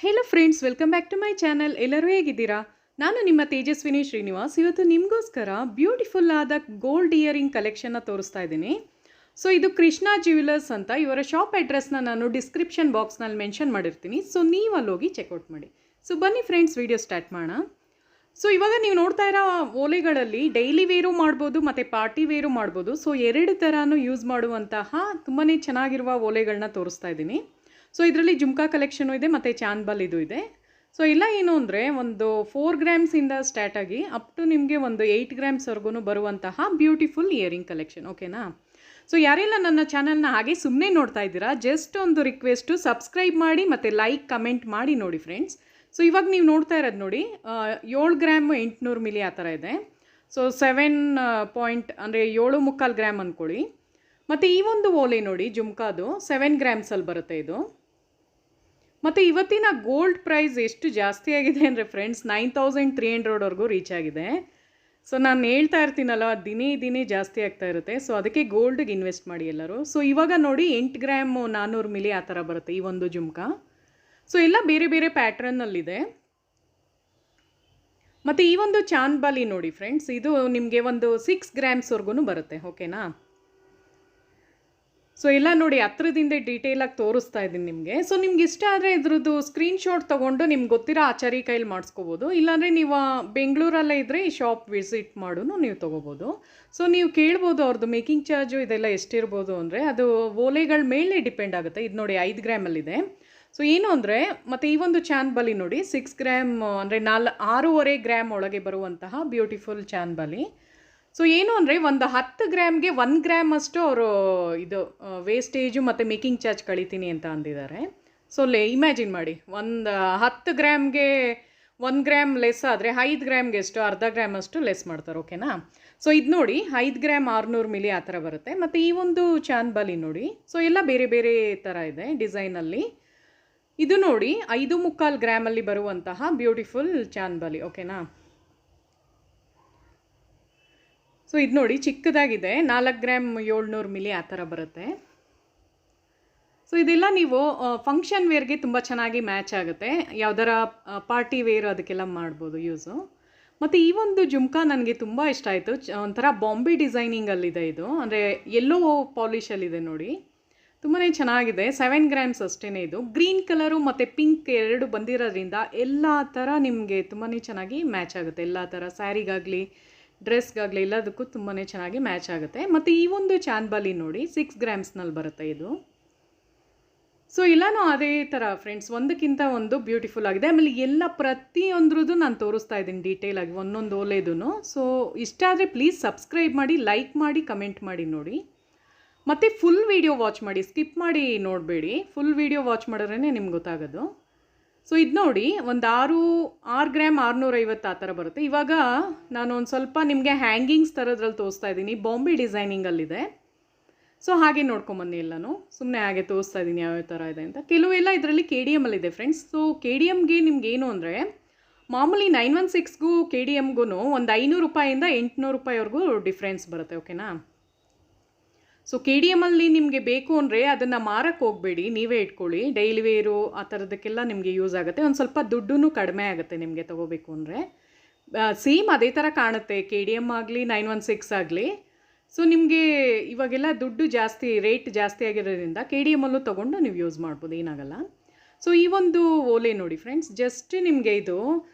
Hello friends, welcome back to my channel. ಎಲ್ಲರೂ ಹೇಗಿದ್ದೀರಾ? ನಾನು ನಿಮ್ಮ ತೇಜಸ್ವಿನಿ ಶ್ರೀನಿವಾಸ್. ಇವತ್ತು ನಿಮಗೋಸ್ಕರ ಬ್ಯೂಟಿಫುಲ್ ಆದ ಗೋಲ್ಡ್ ಇಯರಿಂಗ್ ಕಲೆಕ್ಷನ್ನ ತೋರಿಸ್ತಾ ಇದ್ದೀನಿ. ಸೊ ಇದು ಕೃಷ್ಣ ಜ್ಯುವೆಲರ್ಸ್ ಅಂತ. ಇವರ ಶಾಪ್ ಅಡ್ರೆಸ್ನ ನಾನು ಡಿಸ್ಕ್ರಿಪ್ಷನ್ ಬಾಕ್ಸ್ನಲ್ಲಿ ಮೆನ್ಷನ್ ಮಾಡಿರ್ತೀನಿ. ಸೊ ನೀವು ಅಲ್ಲಿ ಹೋಗಿ ಚೆಕ್ಔಟ್ ಮಾಡಿ. ಸೊ ಬನ್ನಿ ಫ್ರೆಂಡ್ಸ್, ವಿಡಿಯೋ ಸ್ಟಾರ್ಟ್ ಮಾಡೋಣ. ಸೊ ಇವಾಗ ನೀವು ನೋಡ್ತಾ ಇರೋ ಓಲೆಗಳಲ್ಲಿ ಡೈಲಿ ವೇರು ಮಾಡ್ಬೋದು ಮತ್ತು ಪಾರ್ಟಿ ವೇರು ಮಾಡ್ಬೋದು. ಸೊ ಎರಡು ಥರನೂ ಯೂಸ್ ಮಾಡುವಂತಹ ತುಂಬಾ ಚೆನ್ನಾಗಿರುವ ಓಲೆಗಳನ್ನ ತೋರಿಸ್ತಾ ಇದ್ದೀನಿ. ಸೊ ಇದರಲ್ಲಿ ಜುಮ್ಕಾ ಕಲೆಕ್ಷನು ಇದೆ ಮತ್ತು ಚಾನ್ಬಲ್ ಇದು ಇದೆ. ಸೊ ಎಲ್ಲ ಏನು ಅಂದರೆ ಒಂದು 4 ಗ್ರಾಮ್ಸಿಂದ ಸ್ಟಾರ್ಟ್ ಆಗಿ ಅಪ್ ಟು ನಿಮಗೆ ಒಂದು 8 ಗ್ರಾಮ್ಸ್ವರೆಗೂ ಬರುವಂತಹ ಬ್ಯೂಟಿಫುಲ್ ಇಯರಿಂಗ್ ಕಲೆಕ್ಷನ್. ಓಕೆನಾ? ಸೊ ಯಾರೆಲ್ಲ ನನ್ನ ಚಾನಲ್ನ ಹಾಗೆ ಸುಮ್ಮನೆ ನೋಡ್ತಾ ಇದ್ದೀರಾ, ಜಸ್ಟ್ ಒಂದು ರಿಕ್ವೆಸ್ಟು, ಸಬ್ಸ್ಕ್ರೈಬ್ ಮಾಡಿ ಮತ್ತು ಲೈಕ್ ಕಮೆಂಟ್ ಮಾಡಿ ನೋಡಿ ಫ್ರೆಂಡ್ಸ್. ಸೊ ಇವಾಗ ನೀವು ನೋಡ್ತಾ ಇರೋದು ನೋಡಿ, 7 ಗ್ರಾಮ್ 800 ಮಿಲಿ ಆ ಥರ ಇದೆ. ಸೊ 7 ಪಾಯಿಂಟ್ ಅಂದರೆ 7.25 ಗ್ರಾಮ್ ಅಂದ್ಕೊಳ್ಳಿ. ಮತ್ತು ಈ ಒಂದು ಓಲೆ ನೋಡಿ ಜುಮ್ಕಾದು 7 ಗ್ರಾಮ್ಸಲ್ಲಿ ಬರುತ್ತೆ ಇದು. ಮತ್ತು ಇವತ್ತಿನ ಗೋಲ್ಡ್ ಪ್ರೈಸ್ ಎಷ್ಟು ಜಾಸ್ತಿ ಆಗಿದೆ ಅಂದರೆ ಫ್ರೆಂಡ್ಸ್, 9300ವರೆಗೂ ರೀಚ್ ಆಗಿದೆ. ಸೊ ನಾನು ಹೇಳ್ತಾ ಇರ್ತೀನಲ್ಲ, ದಿನೇ ಜಾಸ್ತಿ ಆಗ್ತಾ ಇರುತ್ತೆ. ಸೊ ಅದಕ್ಕೆ ಗೋಲ್ಡ್ಗೆ ಇನ್ವೆಸ್ಟ್ ಮಾಡಿ ಎಲ್ಲರೂ. ಸೊ ಇವಾಗ ನೋಡಿ 8 ಗ್ರಾಮ್ 400 ಮಿಲಿ ಆ ಥರ ಬರುತ್ತೆ ಈ ಒಂದು ಜುಮ್ಕಾ. ಸೊ ಎಲ್ಲ ಬೇರೆ ಬೇರೆ ಪ್ಯಾಟ್ರನ್ನಲ್ಲಿದೆ. ಮತ್ತು ಈ ಒಂದು ಚಾನ್ಬಾಲಿ ನೋಡಿ ಫ್ರೆಂಡ್ಸ್, ಇದು ನಿಮಗೆ ಒಂದು 6 ಗ್ರಾಮ್ಸ್ವರೆಗೂ ಬರುತ್ತೆ. ಓಕೆನಾ? ಸೊ ಎಲ್ಲ ನೋಡಿ ಹತ್ರದಿಂದ ಡೀಟೇಲಾಗಿ ತೋರಿಸ್ತಾ ಇದ್ದೀನಿ ನಿಮಗೆ. ಸೊ ನಿಮ್ಗೆ ಇಷ್ಟ ಆದರೆ ಇದ್ರದ್ದು ಸ್ಕ್ರೀನ್ಶಾಟ್ ತೊಗೊಂಡು ನಿಮ್ಗೆ ಗೊತ್ತಿರೋ ಆಚಾರಿ ಕೈಲಿ ಮಾಡಿಸ್ಕೋಬೋದು. ಇಲ್ಲಾಂದರೆ ನೀವು ಬೆಂಗಳೂರಲ್ಲೇ ಇದ್ದರೆ ಈ ಶಾಪ್ ವಿಸಿಟ್ ಮಾಡೂ ನೀವು ತೊಗೋಬೋದು. ಸೊ ನೀವು ಕೇಳ್ಬೋದು ಅವ್ರದ್ದು ಮೇಕಿಂಗ್ ಚಾರ್ಜು ಇದೆಲ್ಲ ಎಷ್ಟಿರ್ಬೋದು ಅಂದರೆ, ಅದು ಓಲೆಗಳ ಮೇಲೆ ಡಿಪೆಂಡ್ ಆಗುತ್ತೆ. ಇದು ನೋಡಿ 5 ಗ್ರಾಮಲ್ಲಿದೆ. ಸೊ ಏನು ಅಂದರೆ, ಮತ್ತು ಈ ಒಂದು ಚಾನ್ಬಲಿ ನೋಡಿ 6 ಗ್ರಾಮ್ ಅಂದರೆ 6.5 ಗ್ರಾಮ್ ಒಳಗೆ ಬರುವಂತಹ ಬ್ಯೂಟಿಫುಲ್ ಚಾನ್ಬಲಿ. ಸೊ ಏನು ಅಂದರೆ, ಒಂದು 10 ಗ್ರಾಮ್ಗೆ 1 ಗ್ರಾಮ್ ಅಷ್ಟು ಅವರು ಇದು ವೇಸ್ಟೇಜು ಮತ್ತು ಮೇಕಿಂಗ್ ಚಾರ್ಜ್ ಕಳಿತೀನಿ ಅಂತ ಅಂದಿದ್ದಾರೆ. ಸೊ ಇಮ್ಯಾಜಿನ್ ಮಾಡಿ, ಒಂದು 10 ಗ್ರಾಮ್ಗೆ 1 ಗ್ರಾಮ್ ಲೆಸ್ ಆದರೆ 5 ಗ್ರಾಮ್ಗೆ ಎಷ್ಟು, ಅರ್ಧ ಗ್ರಾಮ್ ಅಷ್ಟು ಲೆಸ್ ಮಾಡ್ತಾರೆ. ಓಕೆನಾ? ಸೊ ಇದು ನೋಡಿ 5 ಗ್ರಾಮ್ 600 ಮಿಲಿ ಆ ಥರ ಬರುತ್ತೆ. ಮತ್ತು ಈ ಒಂದು ಚಾನ್ಬಲಿ ನೋಡಿ, ಸೊ ಎಲ್ಲ ಬೇರೆ ಬೇರೆ ಥರ ಇದೆ ಡಿಸೈನಲ್ಲಿ. ಇದು ನೋಡಿ 5.25 ಗ್ರಾಮಲ್ಲಿ ಬರುವಂತಹ ಬ್ಯೂಟಿಫುಲ್ ಚಾನ್ಬಲಿ. ಓಕೆನಾ? ಸೊ ಇದು ನೋಡಿ ಚಿಕ್ಕದಾಗಿದೆ, 4 ಗ್ರಾಮ್ 700 ಮಿಲಿ ಆ ಥರ ಬರುತ್ತೆ. ಸೊ ಇದೆಲ್ಲ ನೀವು ಫಂಕ್ಷನ್ ವೇರ್ಗೆ ತುಂಬ ಚೆನ್ನಾಗಿ ಮ್ಯಾಚ್ ಆಗುತ್ತೆ. ಯಾವ್ದಾರ ಪಾರ್ಟಿ ವೇರ್ ಅದಕ್ಕೆಲ್ಲ ಮಾಡ್ಬೋದು ಯೂಸು. ಮತ್ತು ಈ ಒಂದು ಜುಮ್ಕಾ ನನಗೆ ತುಂಬ ಇಷ್ಟ ಆಯಿತು. ಒಂಥರ ಬಾಂಬೆ ಡಿಸೈನಿಂಗಲ್ಲಿದೆ ಇದು, ಅಂದರೆ ಎಲ್ಲೋ ಪಾಲಿಷಲ್ಲಿದೆ ನೋಡಿ, ತುಂಬಾ ಚೆನ್ನಾಗಿದೆ. 7 ಗ್ರಾಮ್ಸ್ ಅಷ್ಟೇ ಇದು. ಗ್ರೀನ್ ಕಲರು ಮತ್ತು ಪಿಂಕ್ ಎರಡು ಬಂದಿರೋದ್ರಿಂದ ಎಲ್ಲ ಥರ ನಿಮಗೆ ತುಂಬಾ ಚೆನ್ನಾಗಿ ಮ್ಯಾಚ್ ಆಗುತ್ತೆ. ಎಲ್ಲ ಥರ ಸ್ಯಾರಿಗಾಗಲಿ ಡ್ರೆಸ್ಗಾಗಲಿ ಎಲ್ಲದಕ್ಕೂ ತುಂಬಾ ಚೆನ್ನಾಗಿ ಮ್ಯಾಚ್ ಆಗುತ್ತೆ. ಮತ್ತು ಈ ಒಂದು ಚಾನ್ಬಲಿ ನೋಡಿ 6 ಗ್ರಾಮ್ಸ್ನಲ್ಲಿ ಬರುತ್ತೆ ಇದು. ಸೊ ಎಲ್ಲನೂ ಅದೇ ಥರ ಫ್ರೆಂಡ್ಸ್, ಒಂದಕ್ಕಿಂತ ಒಂದು ಬ್ಯೂಟಿಫುಲ್ ಆಗಿದೆ. ಆಮೇಲೆ ಎಲ್ಲ ಪ್ರತಿಯೊಂದ್ರದ್ದು ನಾನು ತೋರಿಸ್ತಾ ಇದ್ದೀನಿ ಡೀಟೇಲಾಗಿ ಒಂದೊಂದು ಓಲೆದೂ. ಸೊ ಇಷ್ಟ ಆದರೆ ಪ್ಲೀಸ್ ಸಬ್ಸ್ಕ್ರೈಬ್ ಮಾಡಿ, ಲೈಕ್ ಮಾಡಿ, ಕಮೆಂಟ್ ಮಾಡಿ ನೋಡಿ. ಮತ್ತು ಫುಲ್ ವೀಡಿಯೋ ವಾಚ್ ಮಾಡಿ, ಸ್ಕಿಪ್ ಮಾಡಿ ನೋಡಬೇಡಿ. ಫುಲ್ ವೀಡಿಯೋ ವಾಚ್ ಮಾಡಿದ್ರೇ ನಿಮ್ಗೆ ಗೊತ್ತಾಗೋದು. ಸೊ ಇದು ನೋಡಿ ಒಂದು 6 ಗ್ರಾಮ್ 650 ಆ ಥರ ಬರುತ್ತೆ. ಇವಾಗ ನಾನು ಒಂದು ಸ್ವಲ್ಪ ನಿಮಗೆ ಹ್ಯಾಂಗಿಂಗ್ಸ್ ಥರದ್ರಲ್ಲಿ ತೋರಿಸ್ತಾ ಇದ್ದೀನಿ, ಬಾಂಬೆ ಡಿಸೈನಿಂಗಲ್ಲಿದೆ. ಸೊ ಹಾಗೆ ನೋಡ್ಕೊಂಬನ್ನಿ, ಎಲ್ಲನೂ ಸುಮ್ಮನೆ ಹಾಗೆ ತೋರಿಸ್ತಾ ಇದ್ದೀನಿ ಯಾವ್ಯಾವ ಥರ ಇದೆ ಅಂತ. ಕೆಲವೆಲ್ಲ ಇದರಲ್ಲಿ KDM ಅಲ್ಲಿದೆ ಫ್ರೆಂಡ್ಸ್. ಸೊ KDMಗೆ ನಿಮ್ಗೆ ಏನು ಅಂದರೆ, ಮಾಮೂಲಿ 916ಗೂ KDMಗೂ ಒಂದು 500 ರೂಪಾಯಿಂದ 800 ರೂಪಾಯಿವರೆಗೂ ಡಿಫ್ರೆನ್ಸ್ ಬರುತ್ತೆ. ಓಕೆನಾ? ಸೊ KDMಲ್ಲಿ ನಿಮಗೆ ಬೇಕು ಅಂದರೆ ಅದನ್ನು ಮಾರಕ್ಕೆ ಹೋಗಬೇಡಿ, ನೀವೇ ಇಟ್ಕೊಳ್ಳಿ. ಡೈಲಿ ವೇರು ಆ ಥರದಕ್ಕೆಲ್ಲ ನಿಮಗೆ ಯೂಸ್ ಆಗುತ್ತೆ. ಒಂದು ಸ್ವಲ್ಪ ದುಡ್ಡು ಕಡಿಮೆ ಆಗುತ್ತೆ ನಿಮಗೆ ತೊಗೋಬೇಕು ಅಂದರೆ. ಸೇಮ್ ಅದೇ ಥರ ಕಾಣುತ್ತೆ KDM ಆಗಲಿ 916 ಆಗಲಿ. ಸೊ ನಿಮಗೆ ಇವಾಗೆಲ್ಲ ದುಡ್ಡು ಜಾಸ್ತಿ, ರೇಟ್ ಜಾಸ್ತಿ ಆಗಿರೋದ್ರಿಂದ KDMಲ್ಲೂ ತೊಗೊಂಡು ನೀವು ಯೂಸ್ ಮಾಡ್ಬೋದು, ಏನಾಗಲ್ಲ. ಸೊ ಈ ಒಂದು ಓಲೆ ನೋಡಿ ಫ್ರೆಂಡ್ಸ್, ಜಸ್ಟ್ ನಿಮಗೆ ಇದು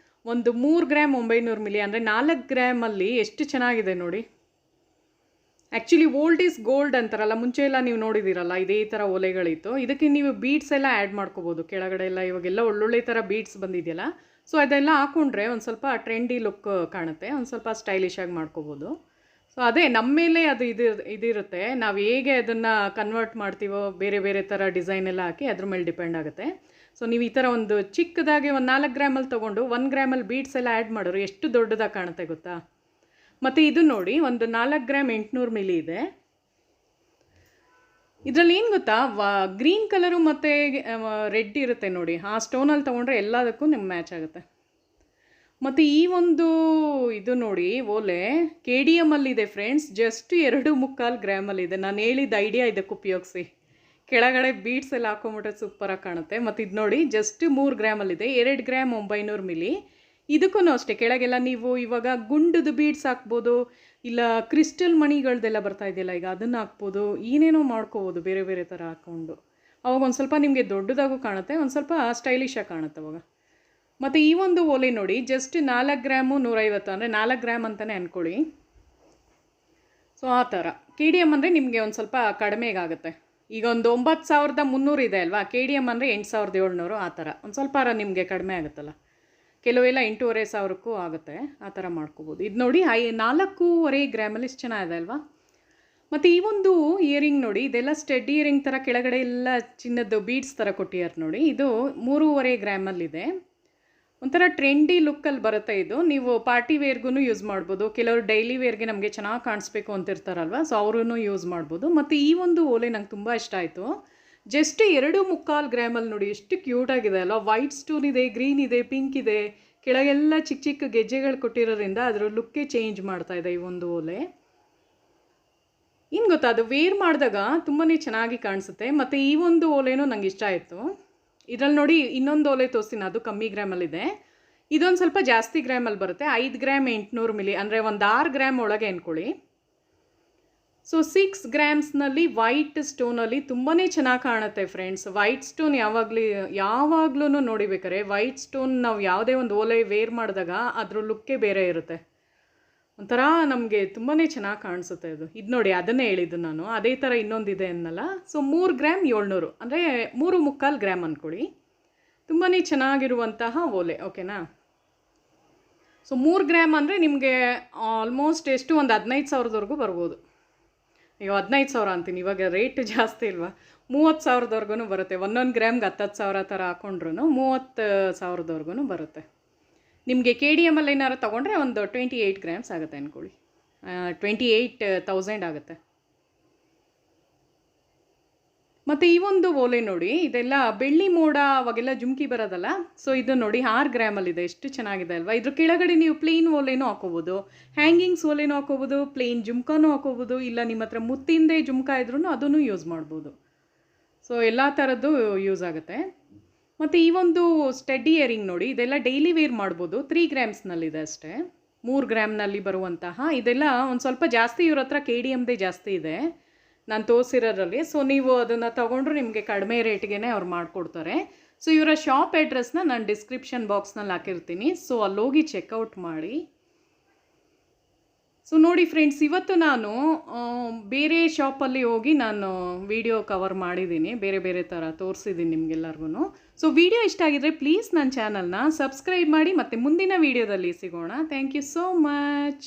ಒಂದು 3 ಗ್ರಾಮ್ 900 ಮಿಲಿ ಅಂದರೆ 4 ಗ್ರಾಮಲ್ಲಿ ಎಷ್ಟು ಚೆನ್ನಾಗಿದೆ ನೋಡಿ. ಆ್ಯಕ್ಚುಲಿ ಓಲ್ಡ್ ಈಸ್ ಗೋಲ್ಡ್ ಅಂತಾರಲ್ಲ, ಮುಂಚೆ ಎಲ್ಲ ನೀವು ನೋಡಿದ್ದೀರಲ್ಲ ಇದೇ ಥರ ಓಲೆಗಳಿತ್ತು. ಇದಕ್ಕೆ ನೀವು ಬೀಡ್ಸ್ ಎಲ್ಲ ಆ್ಯಡ್ ಮಾಡ್ಕೋಬೋದು ಕೆಳಗಡೆ ಎಲ್ಲ. ಇವಾಗೆಲ್ಲ ಒಳ್ಳೊಳ್ಳೆ ಥರ ಬೀಡ್ಸ್ ಬಂದಿದೆಯಲ್ಲ, ಸೊ ಅದೆಲ್ಲ ಹಾಕ್ಕೊಂಡ್ರೆ ಒಂದು ಸ್ವಲ್ಪ ಟ್ರೆಂಡಿ ಲುಕ್ ಕಾಣುತ್ತೆ, ಒಂದು ಸ್ವಲ್ಪ ಸ್ಟೈಲಿಶ್ ಆಗಿ ಮಾಡ್ಕೋಬೋದು. ಸೊ ಅದೇ ನಮ್ಮ ಮೇಲೆ ಅದು ಇದಿರುತ್ತೆ, ನಾವು ಹೇಗೆ ಅದನ್ನು ಕನ್ವರ್ಟ್ ಮಾಡ್ತೀವೋ, ಬೇರೆ ಬೇರೆ ಥರ ಡಿಸೈನ್ ಎಲ್ಲ ಹಾಕಿ ಅದ್ರ ಮೇಲೆ ಡಿಪೆಂಡ್ ಆಗುತ್ತೆ. ಸೊ ನೀವು ಈ ಥರ ಒಂದು ಚಿಕ್ಕದಾಗಿ ಒಂದು 4 ಗ್ರಾಮಲ್ಲಿ ತೊಗೊಂಡು 1 ಗ್ರಾಮಲ್ಲಿ ಬೀಡ್ಸ್ ಎಲ್ಲ ಆ್ಯಡ್ ಮಾಡೋರು ಎಷ್ಟು ದೊಡ್ಡದಾಗಿ ಕಾಣುತ್ತೆ ಗೊತ್ತಾ. ಮತ್ತು ಇದು ನೋಡಿ ಒಂದು 4 ಗ್ರಾಮ್ 800 ಮಿಲಿ ಇದೆ. ಇದರಲ್ಲಿ ಏನು ಗೊತ್ತಾ, ಗ್ರೀನ್ ಕಲರು ಮತ್ತು ರೆಡ್ ಇರುತ್ತೆ ನೋಡಿ, ಆ ಸ್ಟೋನಲ್ಲಿ ತೊಗೊಂಡ್ರೆ ಎಲ್ಲದಕ್ಕೂ ನಿಮ್ಗೆ ಮ್ಯಾಚ್ ಆಗುತ್ತೆ. ಮತ್ತು ಈ ಒಂದು ಇದು ನೋಡಿ ಓಲೆ KDMಲ್ಲಿದೆ ಫ್ರೆಂಡ್ಸ್, ಜಸ್ಟ್ 2.25 ಗ್ರಾಮಲ್ಲಿದೆ. ನಾನು ಹೇಳಿದ ಐಡಿಯಾ ಇದಕ್ಕೆ ಉಪಯೋಗಿಸಿ. ಕೆಳಗಡೆ ಬೀಡ್ಸ್ ಎಲ್ಲ ಹಾಕೊಂಬಿಟ್ರೆ ಸೂಪರಾಗಿ ಕಾಣುತ್ತೆ. ಮತ್ತು ಇದು ನೋಡಿ ಜಸ್ಟ್ 3 ಗ್ರಾಮಲ್ಲಿದೆ, 2 ಗ್ರಾಮ್ 900 ಮಿಲಿ. ಇದಕ್ಕೂ ಅಷ್ಟೇ ಕೆಳಗೆಲ್ಲ ನೀವು ಇವಾಗ ಗುಂಡದು ಬೀಡ್ಸ್ ಹಾಕ್ಬೋದು, ಇಲ್ಲ ಕ್ರಿಸ್ಟಲ್ ಮಣಿಗಳ್ದೆಲ್ಲ ಬರ್ತಾ ಇದೆಯಲ್ಲ ಈಗ ಅದನ್ನು ಹಾಕ್ಬೋದು, ಏನೇನೋ ಮಾಡ್ಕೋಬೋದು ಬೇರೆ ಬೇರೆ ಥರ ಹಾಕ್ಕೊಂಡು. ಅವಾಗ ಒಂದು ಸ್ವಲ್ಪ ನಿಮಗೆ ದೊಡ್ಡದಾಗೂ ಕಾಣುತ್ತೆ, ಒಂದು ಸ್ವಲ್ಪ ಸ್ಟೈಲಿಶಾಗಿ ಕಾಣುತ್ತೆ ಅವಾಗ. ಮತ್ತು ಈ ಒಂದು ಓಲೆ ನೋಡಿ ಜಸ್ಟ್ 4 ಗ್ರಾಮು 150, ಅಂದರೆ 4 ಗ್ರಾಮ್ ಅಂತಲೇ ಅಂದ್ಕೊಳ್ಳಿ. ಸೊ ಆ ಥರ KDM ಅಂದರೆ ನಿಮಗೆ ಒಂದು ಸ್ವಲ್ಪ ಕಡಿಮೆಗಾಗುತ್ತೆ. ಈಗ ಒಂದು 9300 ಇದೆ ಅಲ್ವಾ, KDM ಅಂದರೆ 8700, ಆ ಥರ ಒಂದು ಸ್ವಲ್ಪ ನಿಮಗೆ ಕಡಿಮೆ ಆಗುತ್ತಲ್ಲ. ಕೆಲವೆಲ್ಲ 8500ಕ್ಕೂ ಆಗುತ್ತೆ, ಆ ಥರ ಮಾಡ್ಕೋಬೋದು. ಇದು ನೋಡಿ 4.5 ಗ್ರಾಮಲ್ಲಿ ಎಷ್ಟು ಚೆನ್ನಾಗಿದೆ ಅಲ್ವಾ. ಮತ್ತು ಈ ಒಂದು ಇಯರಿಂಗ್ ನೋಡಿ, ಇದೆಲ್ಲ ಸ್ಟೆಡ್ ಇಯರಿಂಗ್ ಥರ ಕೆಳಗಡೆ ಎಲ್ಲ ಚಿನ್ನದ್ದು ಬೀಡ್ಸ್ ಥರ ಕೊಟ್ಟಿದ್ದಾರೆ ನೋಡಿ. ಇದು 3.5 ಗ್ರಾಮಲ್ಲಿದೆ. ಒಂಥರ ಟ್ರೆಂಡಿ ಲುಕ್ಕಲ್ಲಿ ಬರುತ್ತೆ ಇದು. ನೀವು ಪಾರ್ಟಿ ವೇರ್ಗೂ ಯೂಸ್ ಮಾಡ್ಬೋದು, ಕೆಲವರು ಡೈಲಿ ವೇರ್ಗೆ ನಮಗೆ ಚೆನ್ನಾಗಿ ಕಾಣಿಸ್ಬೇಕು ಅಂತಿರ್ತಾರಲ್ವ, ಸೊ ಅವ್ರೂ ಯೂಸ್ ಮಾಡ್ಬೋದು. ಮತ್ತು ಈ ಒಂದು ಓಲೆ ನಂಗೆ ತುಂಬ ಇಷ್ಟ ಆಯಿತು. ಜಸ್ಟ್ 2.25 ಗ್ರಾಮಲ್ಲಿ ನೋಡಿ ಎಷ್ಟು ಕ್ಯೂಟಾಗಿದೆ ಅಲ್ವಾ. ವೈಟ್ ಸ್ಟೋನ್ ಇದೆ, ಗ್ರೀನ್ ಇದೆ, ಪಿಂಕ್ ಇದೆ, ಕೆಳಗೆಲ್ಲ ಚಿಕ್ಕ ಚಿಕ್ಕ ಗೆಜ್ಜೆಗಳು ಕೊಟ್ಟಿರೋದ್ರಿಂದ ಅದರ ಲುಕ್ಕೇ ಚೇಂಜ್ ಮಾಡ್ತಾ ಇದೆ ಈ ಒಂದು ಓಲೆ. ಇನ್ನು ಗೊತ್ತಾ, ಅದು ವೇರ್ ಮಾಡಿದಾಗ ತುಂಬಾ ಚೆನ್ನಾಗಿ ಕಾಣಿಸುತ್ತೆ. ಮತ್ತು ಈ ಒಂದು ಓಲೆನೂ ನಂಗೆ ಇಷ್ಟ ಆಯಿತು. ಇದರಲ್ಲಿ ನೋಡಿ ಇನ್ನೊಂದು ಓಲೆ ತೋರಿಸ್ತೀನಿ, ಅದು ಕಮ್ಮಿ ಗ್ರಾಮಲ್ಲಿದೆ. ಇದೊಂದು ಸ್ವಲ್ಪ ಜಾಸ್ತಿ ಗ್ರಾಮಲ್ಲಿ ಬರುತ್ತೆ, 5 ಗ್ರಾಮ್ 800 ಮಿಲಿ, ಅಂದರೆ ಒಂದು 6 ಗ್ರಾಮ್ ಒಳಗೆ ಅಂದ್ಕೊಳ್ಳಿ. ಸೊ 6 ಗ್ರಾಮ್ಸ್ನಲ್ಲಿ ವೈಟ್ ಸ್ಟೋನಲ್ಲಿ ತುಂಬಾ ಚೆನ್ನಾಗಿ ಕಾಣುತ್ತೆ ಫ್ರೆಂಡ್ಸ್. ವೈಟ್ ಸ್ಟೋನ್ ಯಾವಾಗಲೂ ನೋಡಿಬೇಕಾರೆ ವೈಟ್ ಸ್ಟೋನ್ ನಾವು ಯಾವುದೇ ಒಂದು ಓಲೆ ವೇರ್ ಮಾಡಿದಾಗ ಅದ್ರ ಲುಕ್ಕೇ ಬೇರೆ ಇರುತ್ತೆ, ಒಂಥರ ನಮಗೆ ತುಂಬಾ ಚೆನ್ನಾಗಿ ಕಾಣಿಸುತ್ತೆ ಅದು. ಇದು ನೋಡಿ ಅದನ್ನೇ ಹೇಳಿದ್ದು ನಾನು, ಅದೇ ಥರ ಇನ್ನೊಂದಿದೆ ಅನ್ನಲ್ಲ. ಸೊ 3 ಗ್ರಾಮ್ 700, ಅಂದರೆ 3.25 ಗ್ರಾಮ್ ಅಂದ್ಕೊಳ್ಳಿ. ತುಂಬಾ ಚೆನ್ನಾಗಿರುವಂತಹ ಓಲೆ, ಓಕೆನಾ. ಸೊ 3 ಗ್ರಾಮ್ ಅಂದರೆ ನಿಮಗೆ ಆಲ್ಮೋಸ್ಟ್ ಎಷ್ಟು ಒಂದು 15,000ವರೆಗೂ ಬರ್ಬೋದು. ಅಯ್ಯೋ 15,000 ಅಂತೀನಿ, ಇವಾಗ ರೇಟ್ ಜಾಸ್ತಿ ಇಲ್ವಾ, 30,000ವರೆಗೂ ಬರುತ್ತೆ. 1 ಗ್ರಾಮ್ಗೆ 10,000 ಥರ ಹಾಕೊಂಡ್ರು 30,000ವರೆಗೂ ಬರುತ್ತೆ. ನಿಮಗೆ KDMಲ್ಲಿ ಏನಾದ್ರು ತೊಗೊಂಡ್ರೆ ಒಂದು 28 ಗ್ರಾಮ್ಸ್ ಆಗುತ್ತೆ ಅಂದ್ಕೊಳ್ಳಿ, 28,000 ಆಗುತ್ತೆ. ಮತ್ತು ಈ ಒಂದು ಓಲೆ ನೋಡಿ, ಇದೆಲ್ಲ ಬೆಳ್ಳಿ ಮೋಡ ಅವಾಗೆಲ್ಲ ಜುಮ್ಕಿ ಬರೋದಲ್ಲ, ಸೊ ಇದು ನೋಡಿ 6 ಗ್ರಾಮಲ್ಲಿದೆ, ಎಷ್ಟು ಚೆನ್ನಾಗಿದೆ ಅಲ್ವಾ. ಇದ್ರ ಕೆಳಗಡೆ ನೀವು ಪ್ಲೇನ್ ಓಲೆನೂ ಹಾಕೋಬೋದು, ಹ್ಯಾಂಗಿಂಗ್ಸ್ ಓಲೆನೂ ಹಾಕೋಬೋದು, ಪ್ಲೇನ್ ಜುಮ್ಕಾನೂ ಹಾಕೋಬೋದು, ಇಲ್ಲ ನಿಮ್ಮ ಹತ್ರ ಮುತ್ತಿಂದೆ ಜುಮ್ಕಾ ಇದ್ರೂ ಅದನ್ನು ಯೂಸ್ ಮಾಡ್ಬೋದು. ಸೊ ಎಲ್ಲ ಥರದ್ದು ಯೂಸ್ ಆಗುತ್ತೆ. ಮತ್ತು ಈ ಒಂದು ಸ್ಟೆಡ್ ಇಯರಿಂಗ್ ನೋಡಿ, ಇದೆಲ್ಲ ಡೈಲಿ ವೇರ್ ಮಾಡ್ಬೋದು. 3 ಗ್ರಾಮ್ಸ್ನಲ್ಲಿದೆ ಅಷ್ಟೇ, 3 ಗ್ರಾಮ್ನಲ್ಲಿ ಬರುವಂತಹ. ಇದೆಲ್ಲ ಒಂದು ಸ್ವಲ್ಪ ಜಾಸ್ತಿ ಇವ್ರ ಹತ್ರ KDMದೇ ಜಾಸ್ತಿ ಇದೆ ನಾನು ತೋರಿಸಿರೋದ್ರಲ್ಲಿ. ಸೊ ನೀವು ಅದನ್ನು ತೊಗೊಂಡ್ರು ನಿಮಗೆ ಕಡಿಮೆ ರೇಟ್ಗೆ ಅವ್ರು ಮಾಡಿಕೊಡ್ತಾರೆ. ಸೊ ಇವರ ಶಾಪ್ ಅಡ್ರೆಸ್ನ ನಾನು ಡಿಸ್ಕ್ರಿಪ್ಷನ್ ಬಾಕ್ಸ್ನಲ್ಲಿ ಹಾಕಿರ್ತೀನಿ, ಸೊ ಅಲ್ಲೋಗಿ ಚೆಕ್ಔಟ್ ಮಾಡಿ. ಸೊ ನೋಡಿ ಫ್ರೆಂಡ್ಸ್, ಇವತ್ತು ನಾನು ಬೇರೆ ಶಾಪಲ್ಲಿ ಹೋಗಿ ನಾನು ವಿಡಿಯೋ ಕವರ್ ಮಾಡಿದ್ದೀನಿ, ಬೇರೆ ಬೇರೆ ಥರ ತೋರಿಸಿದ್ದೀನಿ ನಿಮಗೆಲ್ಲರಿಗೂ. ಸೊ ವಿಡಿಯೋ ಇಷ್ಟ ಆಗಿದ್ರೆ ಪ್ಲೀಸ್ ನನ್ನ ಚಾನಲ್ನ ಸಬ್ಸ್ಕ್ರೈಬ್ ಮಾಡಿ, ಮತ್ತು ಮುಂದಿನ ವಿಡಿಯೋದಲ್ಲಿ ಸಿಗೋಣ. Thank you so much.